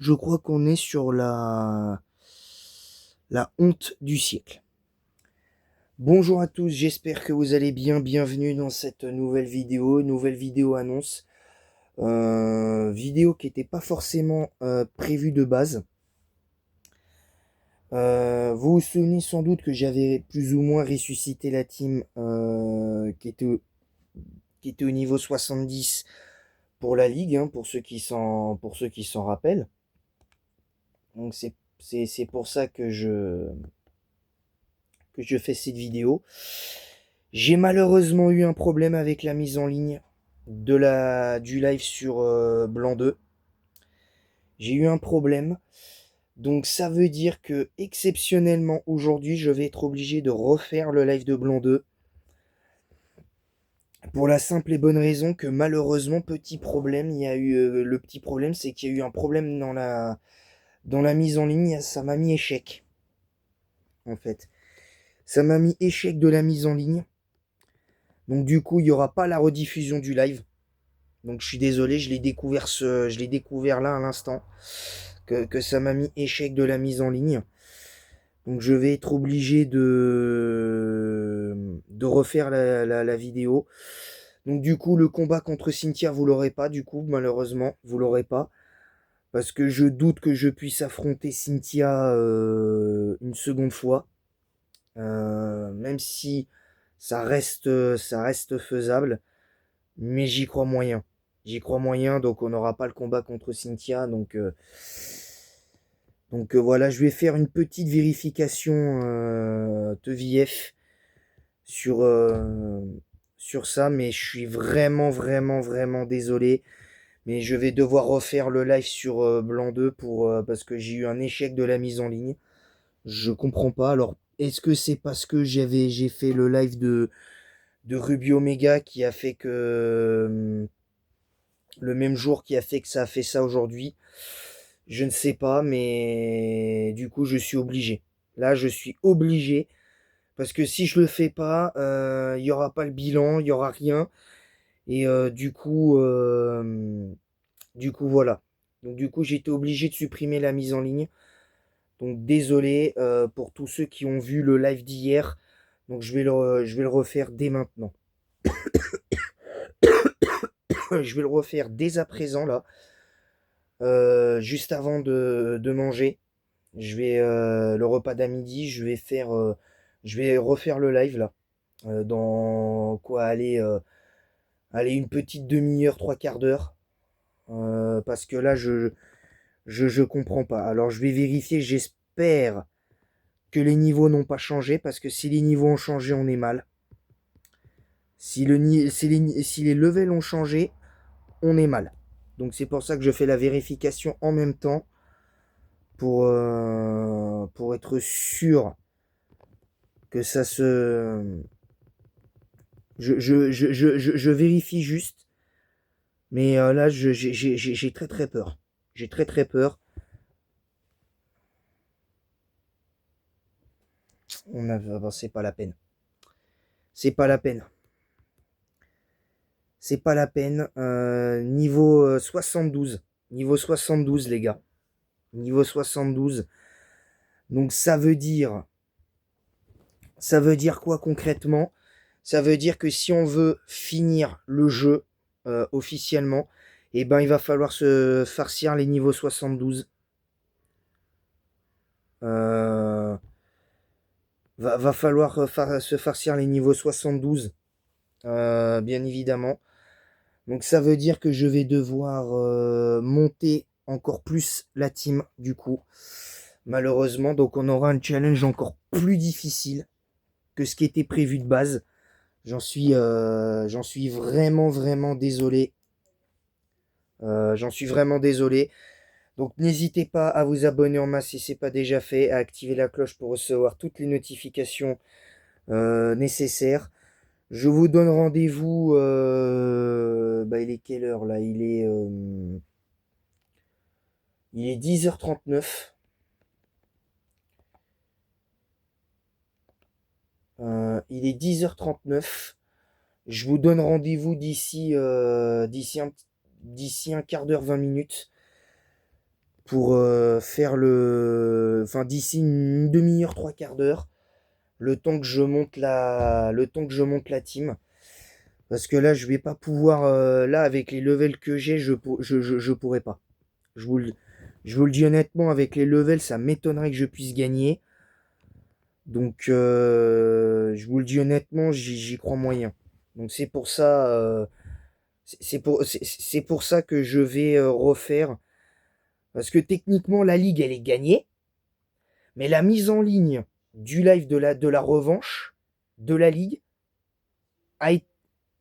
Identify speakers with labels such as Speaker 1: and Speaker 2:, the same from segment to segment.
Speaker 1: je crois qu'on est sur la honte du siècle. Bonjour à tous, j'espère que vous allez bien. Bienvenue dans cette nouvelle vidéo annonce. Vidéo qui n'était pas forcément prévue de base. Vous vous souvenez sans doute que j'avais plus ou moins ressuscité la team qui était au niveau 70 pour la ligue, hein, pour ceux qui s'en rappellent. Donc c'est pour ça que je fais cette vidéo. J'ai malheureusement eu un problème avec la mise en ligne du live sur Blanc 2. J'ai eu un problème. Donc ça veut dire que exceptionnellement aujourd'hui, je vais être obligé de refaire le live de Blanc 2. Pour la simple et bonne raison que malheureusement, petit problème, il y a eu le petit problème, c'est qu'il y a eu un problème dans la mise en ligne, ça m'a mis échec. En fait, ça m'a mis échec de la mise en ligne. Donc du coup, il n'y aura pas la rediffusion du live. Donc je suis désolé, je l'ai découvert là à l'instant, que ça m'a mis échec de la mise en ligne. Donc je vais être obligé de refaire la vidéo. Donc du coup, le combat contre Cynthia, vous l'aurez pas, du coup, malheureusement, vous l'aurez pas. Parce que je doute que je puisse affronter Cynthia une seconde fois. Même si ça reste faisable. Mais j'y crois moyen. J'y crois moyen, donc on n'aura pas le combat contre Cynthia. Donc voilà, je vais faire une petite vérification TVF sur ça, mais je suis vraiment désolé. Mais je vais devoir refaire le live sur Blanc 2 parce que j'ai eu un échec de la mise en ligne. Je comprends pas. Alors, est-ce que c'est parce que j'ai fait le live de Ruby Omega qui a fait que le même jour qui a fait que ça a fait ça aujourd'hui? Je ne sais pas, mais du coup, je suis obligé. Là, je suis obligé. Parce que si je le fais pas, il y aura pas le bilan, il y aura rien. Et du coup, voilà. Donc, du coup, j'ai été obligé de supprimer la mise en ligne. Donc, désolé pour tous ceux qui ont vu le live d'hier. Donc, je vais le refaire dès maintenant. Je vais le refaire dès à présent, là. Juste avant de manger. Je vais le repas d'à-midi, je vais refaire le live là. Dans quoi aller une petite demi-heure, trois quarts d'heure. Parce que là je comprends pas. Alors je vais vérifier, j'espère que les niveaux n'ont pas changé, parce que si les niveaux ont changé, on est mal. Si les levels ont changé, on est mal. Donc c'est pour ça que je fais la vérification en même temps pour être sûr que ça se... Je vérifie juste, mais là, j'ai très peur. J'ai très peur. C'est pas la peine. C'est pas la peine. C'est pas la peine. Niveau 72. Niveau 72, les gars. Niveau 72. Donc ça veut dire quoi concrètement? Ça veut dire que si on veut finir le jeu officiellement, eh ben il va falloir se farcir les niveaux 72. Va falloir se farcir les niveaux 72, bien évidemment. Donc ça veut dire que je vais devoir monter encore plus la team du coup. Malheureusement, donc on aura un challenge encore plus difficile que ce qui était prévu de base. J'en suis vraiment désolé. J'en suis vraiment désolé. Donc n'hésitez pas à vous abonner en masse si ce n'est pas déjà fait, à activer la cloche pour recevoir toutes les notifications nécessaires. Je vous donne rendez-vous. Il est quelle heure là? Il est 10h39. Il est 10h39. Je vous donne rendez-vous d'ici un quart d'heure, 20 minutes. pour faire le... Enfin, d'ici une demi-heure, trois quarts d'heure, le temps que je monte la team. Parce que là, je vais pas pouvoir... là, avec les levels que j'ai, je pourrais pas. Je vous le, je vous le dis honnêtement, avec les levels, ça m'étonnerait que je puisse gagner. Donc, je vous le dis honnêtement, j'y crois moyen. Donc, c'est pour ça... c'est pour ça que je vais refaire. Parce que techniquement, la ligue, elle est gagnée. Mais la mise en ligne du live de la revanche de la ligue,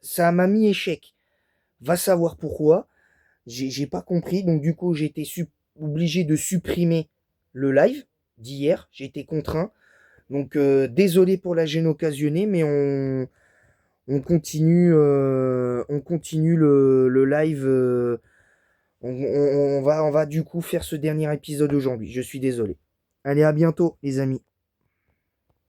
Speaker 1: ça m'a mis échec. Va savoir pourquoi. J'ai pas compris. Donc du coup, j'ai été obligé de supprimer le live d'hier. J'ai été contraint. Donc désolé pour la gêne occasionnée, mais on continue le live. On va du coup faire ce dernier épisode aujourd'hui. Je suis désolé. Allez, à bientôt, les amis.